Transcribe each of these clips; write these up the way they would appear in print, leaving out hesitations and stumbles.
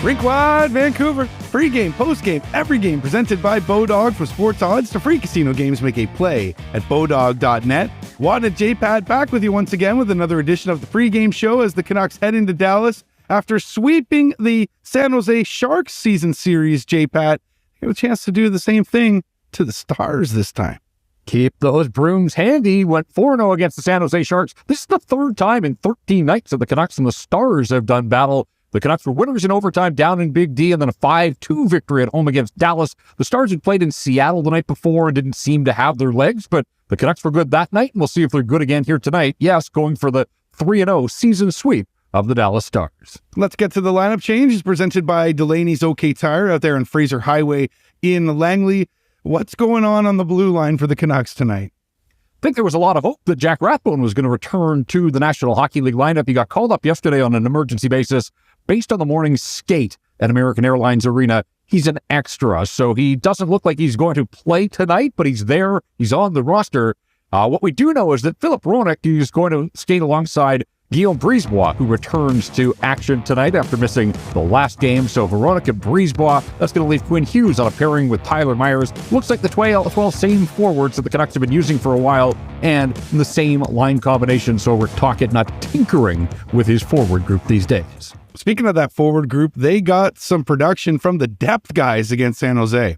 Rink Wide, Vancouver. Pre-game, post-game, every game presented by Bodog for sports odds to free casino games. Make a play at bodog.net. Wadden and JPat back with you once again with another edition of the pre-game show as the Canucks head into Dallas after sweeping the San Jose Sharks season series. JPat have a chance to do the same thing to the Stars this time. Keep those brooms handy. Went 4-0 against the San Jose Sharks. This is the third time in 13 nights that the Canucks and the Stars have done battle. The Canucks were winners in overtime down in Big D and then a 5-2 victory at home against Dallas. The Stars had played in Seattle the night before and didn't seem to have their legs, but the Canucks were good that night, and we'll see if they're good again here tonight. Yes, going for the 3-0 season sweep of the Dallas Stars. Let's get to the lineup change. It's presented by Delaney's OK Tire out there on Fraser Highway in Langley. What's going on the blue line for the Canucks tonight? I think there was a lot of hope that Jack Rathbone was going to return to the National Hockey League lineup. He got called up yesterday on an emergency basis. Based on the morning's skate at American Airlines Arena, he's an extra, so he doesn't look like he's going to play tonight, but he's there. He's on the roster. What we do know is that Philip Hronek is going to skate alongside Guillaume Brisebois, who returns to action tonight after missing the last game. So Hronek and Brisebois, that's going to leave Quinn Hughes on a pairing with Tyler Myers. Looks like the 12 same forwards that the Canucks have been using for a while and the same line combination. So we're talking, not tinkering with his forward group these days. Speaking of that forward group, they got some production from the depth guys against San Jose.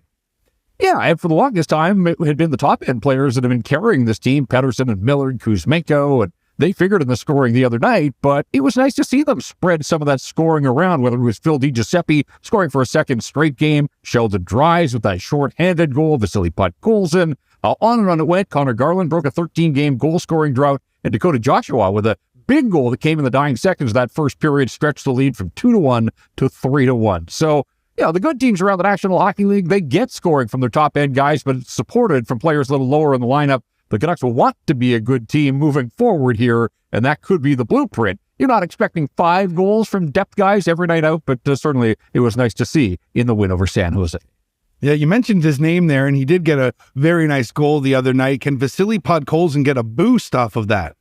Yeah, and for the longest time, it had been the top-end players that have been carrying this team, Pettersson and Miller and Kuzmenko, and they figured in the scoring the other night, but it was nice to see them spread some of that scoring around, whether it was Phil DiGiuseppe scoring for a second straight game, Sheldon Dries with that short-handed goal, Vasily Podkolzin, on and on it went. Connor Garland broke a 13-game goal-scoring drought, and Dakota Joshua with a big goal that came in the dying seconds of that first period stretched the lead from 2-1 to 3-1. So, the good teams around the National Hockey League, they get scoring from their top-end guys, but it's supported from players a little lower in the lineup. The Canucks will want to be a good team moving forward here, and that could be the blueprint. You're not expecting 5 goals from depth guys every night out, but certainly it was nice to see in the win over San Jose. Yeah, you mentioned his name there, and he did get a very nice goal the other night. Can Vasily Podkolzin get a boost off of that?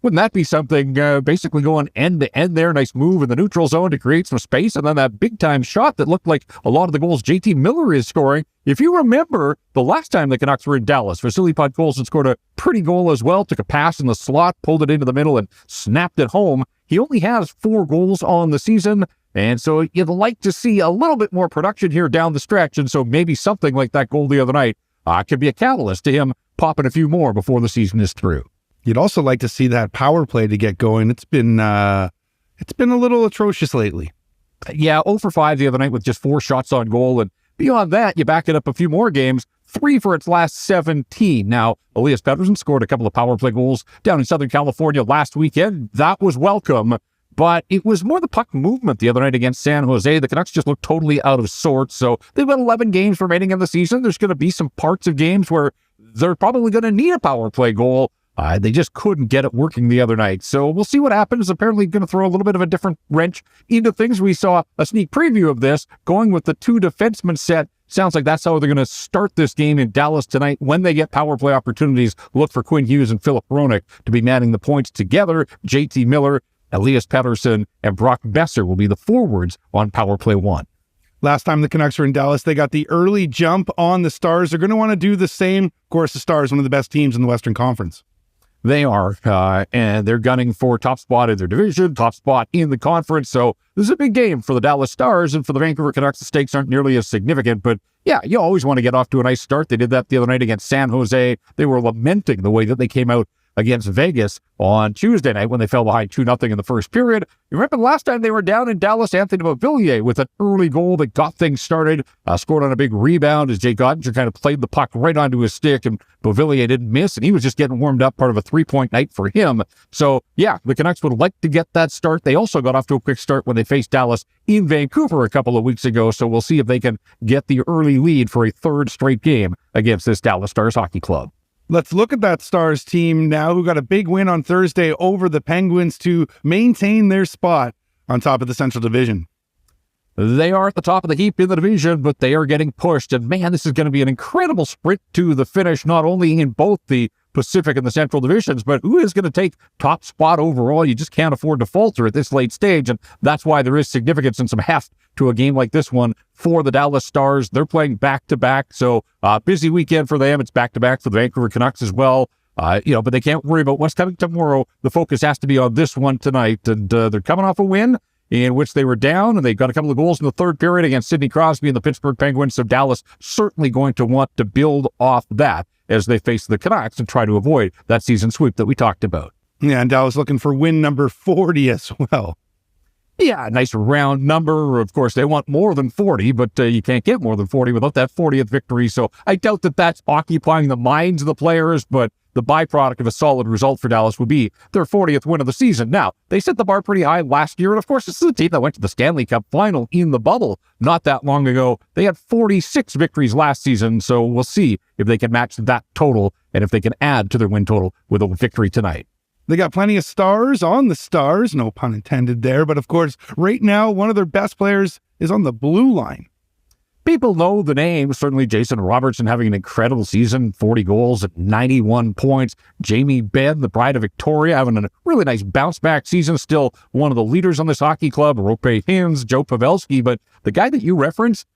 Wouldn't that be something, basically going end-to-end there, nice move in the neutral zone to create some space, and then that big-time shot that looked like a lot of the goals JT Miller is scoring. If you remember, the last time the Canucks were in Dallas, Vasily Podkolzin scored a pretty goal as well, took a pass in the slot, pulled it into the middle, and snapped it home. He only has 4 goals on the season, and so you'd like to see a little bit more production here down the stretch, and so maybe something like that goal the other night could be a catalyst to him popping a few more before the season is through. You'd also like to see that power play to get going. It's been a little atrocious lately. Yeah, 0 for 5 the other night with just 4 shots on goal. And beyond that, you back it up a few more games, 3 for its last 17. Now, Elias Pettersson scored a couple of power play goals down in Southern California last weekend. That was welcome, but it was more the puck movement the other night against San Jose. The Canucks just looked totally out of sorts. So they've got 11 games remaining in the season. There's going to be some parts of games where they're probably going to need a power play goal. They just couldn't get it working the other night. So we'll see what happens. Apparently going to throw a little bit of a different wrench into things. We saw a sneak preview of this going with the 2 defenseman set. Sounds like that's how they're going to start this game in Dallas tonight. When they get power play opportunities, look for Quinn Hughes and Philip Hronek to be manning the points together. JT Miller, Elias Pettersson, and Brock Besser will be the forwards on power play 1. Last time the Canucks were in Dallas, they got the early jump on the Stars. They're going to want to do the same. Of course, the Stars, one of the best teams in the Western Conference. They are, and they're gunning for top spot in their division, top spot in the conference. So this is a big game for the Dallas Stars, and for the Vancouver Canucks, the stakes aren't nearly as significant. But yeah, you always want to get off to a nice start. They did that the other night against San Jose. They were lamenting the way that they came out against Vegas on Tuesday night when they fell behind 2-0 in the first period. You remember the last time they were down in Dallas, Anthony Beauvillier with an early goal that got things started, scored on a big rebound as Jake Ottinger kind of played the puck right onto his stick, and Beauvillier didn't miss, and he was just getting warmed up, part of a 3-point night for him. So yeah, the Canucks would like to get that start. They also got off to a quick start when they faced Dallas in Vancouver a couple of weeks ago, so we'll see if they can get the early lead for a 3rd straight game against this Dallas Stars hockey club. Let's look at that Stars team now, who got a big win on Thursday over the Penguins to maintain their spot on top of the Central Division. They are at the top of the heap in the division, but they are getting pushed. And man, this is going to be an incredible sprint to the finish, not only in both the Pacific and the Central divisions, but who is going to take top spot overall? You just can't afford to falter at this late stage, and that's why there is significance and some heft to a game like this one for the Dallas Stars. They're playing back-to-back, so busy weekend for them. It's back-to-back for the Vancouver Canucks as well. But they can't worry about what's coming tomorrow. The focus has to be on this one tonight, and they're coming off a win in which they were down, and they got a couple of goals in the third period against Sidney Crosby and the Pittsburgh Penguins, so Dallas certainly going to want to build off that as they face the Canucks and try to avoid that season sweep that we talked about. Yeah, and Dallas looking for win number 40 as well. Yeah, nice round number. Of course, they want more than 40, but you can't get more than 40 without that 40th victory, so I doubt that that's occupying the minds of the players, but the byproduct of a solid result for Dallas would be their 40th win of the season. Now, they set the bar pretty high last year, and of course, this is a team that went to the Stanley Cup final in the bubble not that long ago. They had 46 victories last season, so we'll see if they can match that total and if they can add to their win total with a victory tonight. They got plenty of stars on the Stars, no pun intended there, but of course, right now, one of their best players is on the blue line. People know the name, certainly Jason Robertson having an incredible season, 40 goals at 91 points. Jamie Benn, the pride of Victoria, having a really nice bounce-back season, still one of the leaders on this hockey club, Rope Hins, Joe Pavelski, but the guy that you reference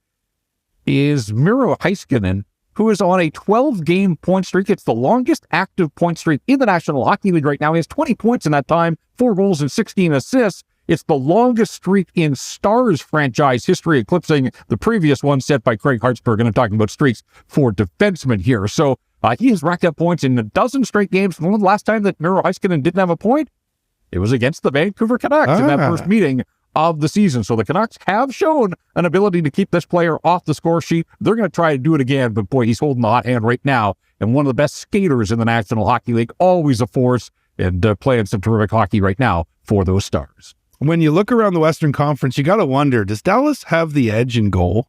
is Miro Heiskanen, who is on a 12-game point streak. It's the longest active point streak in the National Hockey League right now. He has 20 points in that time, 4 goals and 16 assists. It's the longest streak in Stars franchise history, eclipsing the previous one set by Craig Hartsburg. And I'm talking about streaks for defensemen here. So he has racked up points in a dozen straight games. When was the last time that Miro Heiskanen didn't have a point? It was against the Vancouver Canucks in that first meeting of the season. So the Canucks have shown an ability to keep this player off the score sheet. They're going to try to do it again, but boy, he's holding the hot hand right now. And one of the best skaters in the National Hockey League, always a force, and playing some terrific hockey right now for those Stars. When you look around the Western Conference, you got to wonder, does Dallas have the edge in goal?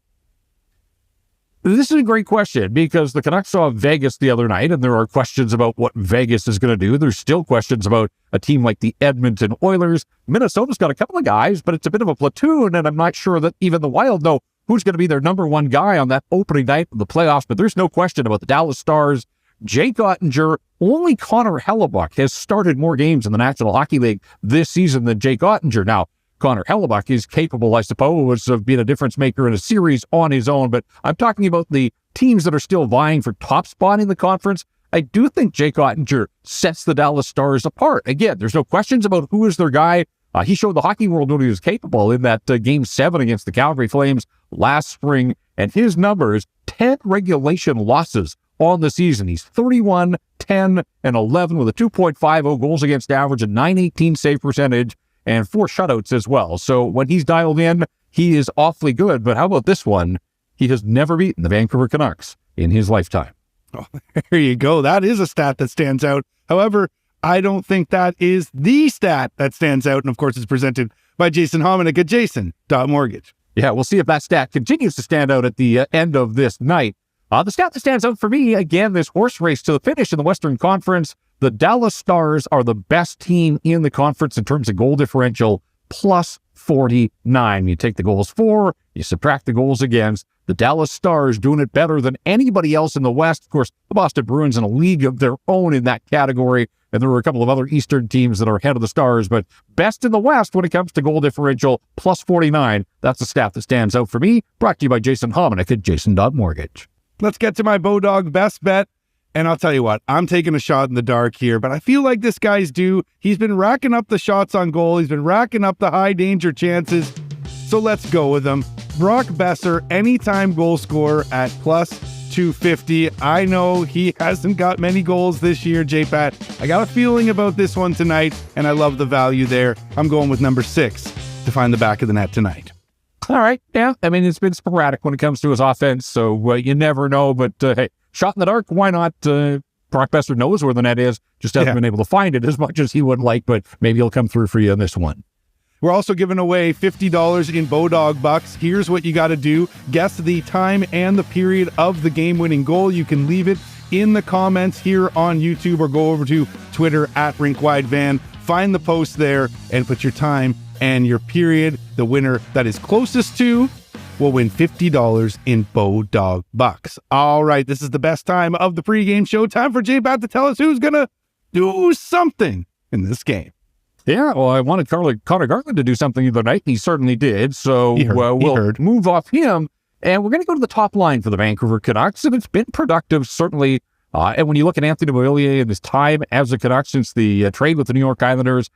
This is a great question because the Canucks saw Vegas the other night, and there are questions about what Vegas is going to do. There's still questions about a team like the Edmonton Oilers. Minnesota's got a couple of guys, but it's a bit of a platoon, and I'm not sure that even the Wild know who's going to be their number one guy on that opening night of the playoffs, but there's no question about the Dallas Stars. Jake Ottinger, only Connor Hellebuck has started more games in the National Hockey League this season than Jake Ottinger. Now, Connor Hellebuck is capable, I suppose, of being a difference maker in a series on his own, but I'm talking about the teams that are still vying for top spot in the conference. I do think Jake Ottinger sets the Dallas Stars apart. Again, there's no questions about who is their guy. He showed the hockey world what he was capable in that Game 7 against the Calgary Flames last spring, and his numbers, 10 regulation losses on the season. He's 31, 10, and 11 with a 2.50 goals against average, a .918 save percentage, and 4 shutouts as well. So when he's dialed in, he is awfully good. But how about this one? He has never beaten the Vancouver Canucks in his lifetime. Oh, there you go. That is a stat that stands out. However, I don't think that is the stat that stands out. And of course, it's presented by Jason Hominick at Jason.Mortgage. Yeah, we'll see if that stat continues to stand out at the end of this night. The stat that stands out for me, again, this horse race to the finish in the Western Conference. The Dallas Stars are the best team in the conference in terms of goal differential, plus 49. You take the goals for, you subtract the goals against. The Dallas Stars doing it better than anybody else in the West. Of course, the Boston Bruins in a league of their own in that category. And there were a couple of other Eastern teams that are ahead of the Stars, but best in the West when it comes to goal differential, plus 49. That's the stat that stands out for me. Brought to you by Jason Hominick at Jason.Mortgage. Let's get to my Bodog Best Bet. And I'll tell you what, I'm taking a shot in the dark here, but I feel like this guy's due. He's been racking up the shots on goal. He's been racking up the high danger chances. So let's go with him. Brock Besser, anytime goal scorer at plus 250. I know he hasn't got many goals this year, JPat. I got a feeling about this one tonight, and I love the value there. I'm going with number 6 to find the back of the net tonight. All right. Yeah. I mean, it's been sporadic when it comes to his offense, so you never know. But hey, shot in the dark, why not? Brock Besser knows where the net is, just hasn't been able to find it as much as he would like, but maybe he'll come through for you on this one. We're also giving away $50 in Bodog Bucks. Here's what you got to do. Guess the time and the period of the game-winning goal. You can leave it in the comments here on YouTube or go over to Twitter at RinkWideVan. Find the post there and put your time and your period. The winner that is closest to will win $50 in Bodog bucks. All right, this is the best time of the pregame show. Time for JPat to tell us who's going to do something in this game. Yeah, well, I wanted Connor Garland to do something the other night. He certainly did. So we'll move off him. And we're going to go to the top line for the Vancouver Canucks. And it's been productive, certainly. And when you look at Anthony Beauvillier and his time as a Canuck since the trade with the New York Islanders,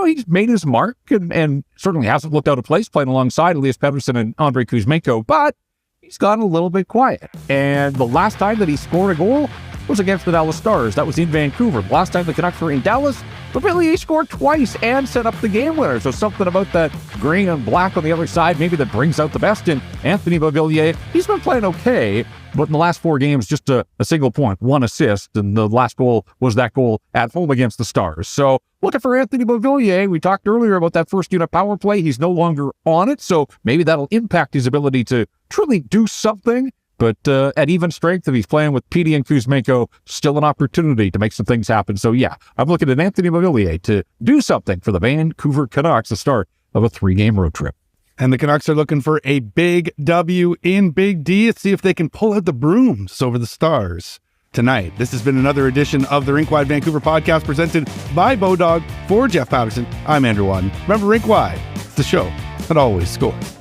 he's made his mark and certainly hasn't looked out of place playing alongside Elias Pettersson and Andrei Kuzmenko, but he's gotten a little bit quiet. And the last time that he scored a goal was against the Dallas Stars. That was in Vancouver. The last time the Canucks were in Dallas, Beauvillier scored twice and set up the game winner. So something about that green and black on the other side, maybe that brings out the best in Anthony Beauvillier. He's been playing okay, but in the last 4 games, just a single point, 1 assist, and the last goal was that goal at home against the Stars. So looking for Anthony Beauvillier. We talked earlier about that first unit power play. He's no longer on it, so maybe that'll impact his ability to truly do something. But at even strength, if he's playing with Petey and Kuzmenko, still an opportunity to make some things happen. So yeah, I'm looking at Anthony Beauvillier to do something for the Vancouver Canucks, the start of a 3-game road trip. And the Canucks are looking for a big W in Big D. Let's see if they can pull out the brooms over the Stars tonight. This has been another edition of the Rink-Wide Vancouver podcast presented by Bodog. For Jeff Patterson, I'm Andrew Wadden. Remember, Rink-Wide, it's the show that always scores.